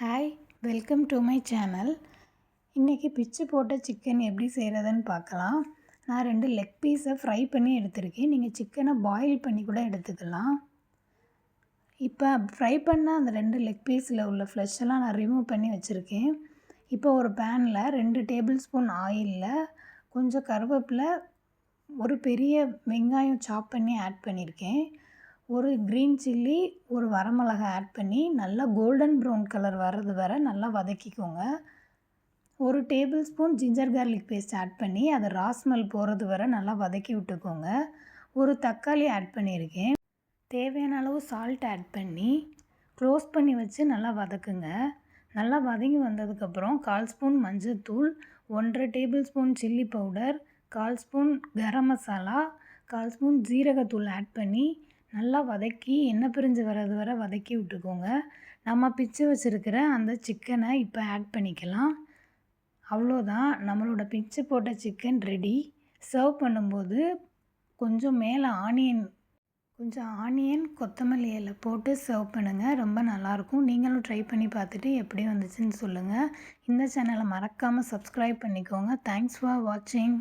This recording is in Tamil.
Hi, welcome to my channel. இன்றைக்கி பிச்சு போட்ட சிக்கன் எப்படி செய்கிறதுன்னு பார்க்கலாம். நான் 2 லெக் பீஸை ஃப்ரை பண்ணி எடுத்திருக்கேன். நீங்கள் சிக்கனை பாயில் பண்ணி கூட எடுத்துக்கலாம். இப்போ ஃப்ரை பண்ண அந்த 2 லெக் பீஸில் உள்ள ஃப்ளஷெல்லாம் நான் ரிமூவ் பண்ணி வச்சுருக்கேன். இப்போ ஒரு பேனில் 2 டேபிள் ஸ்பூன் ஆயிலில் கொஞ்சம் கருவேப்பிலை, ஒரு பெரிய வெங்காயம் சாப் பண்ணி ஆட் பண்ணியிருக்கேன். ஒரு க்ரீன் சில்லி, ஒரு வரமிளகாய் ஆட் பண்ணி நல்லா கோல்டன் ப்ரௌன் கலர் வர்றது வரை நல்லா வதக்கிக்கோங்க. ஒரு table spoon ginger garlic paste add பண்ணி அதை ரா ஸ்மெல் போகிறது வரை நல்லா வதக்கி விட்டுக்கோங்க. ஒரு தக்காளி ஆட் பண்ணியிருக்கேன். தேவையான அளவு சால்ட் ஆட் பண்ணி க்ளோஸ் பண்ணி வச்சு நல்லா வதக்குங்க. நல்லா வதங்கி வந்ததுக்கப்புறம் 1/4 ஸ்பூன் மஞ்சள்தூள், 1/2 tablespoon chilli powder, 1/4 spoon garam masala, 1/4 spoon ஜீரகத்தூள் ஆட் பண்ணி நல்லா வதக்கி எண்ணெய் பிரிஞ்சு வர்றது வரை வதக்கி விட்டுக்கோங்க. நம்ம பிச்சு வச்சுருக்கிற அந்த சிக்கனை இப்போ ஆட் பண்ணிக்கலாம். அவ்வளோதான், நம்மளோட பிச்சு போட்ட சிக்கன் ரெடி. சர்வ் பண்ணும்போது கொஞ்சம் மேலே ஆனியன் கொத்தமல்லி இலை போட்டு சர்வ் பண்ணுங்கள். ரொம்ப நல்லாயிருக்கும். நீங்களும் ட்ரை பண்ணி பார்த்துட்டு எப்படி வந்துச்சுன்னு சொல்லுங்கள். இந்த சேனலை மறக்காமல் சப்ஸ்கிரைப் பண்ணிக்கோங்க. தேங்க்ஸ் ஃபார் வாட்சிங்.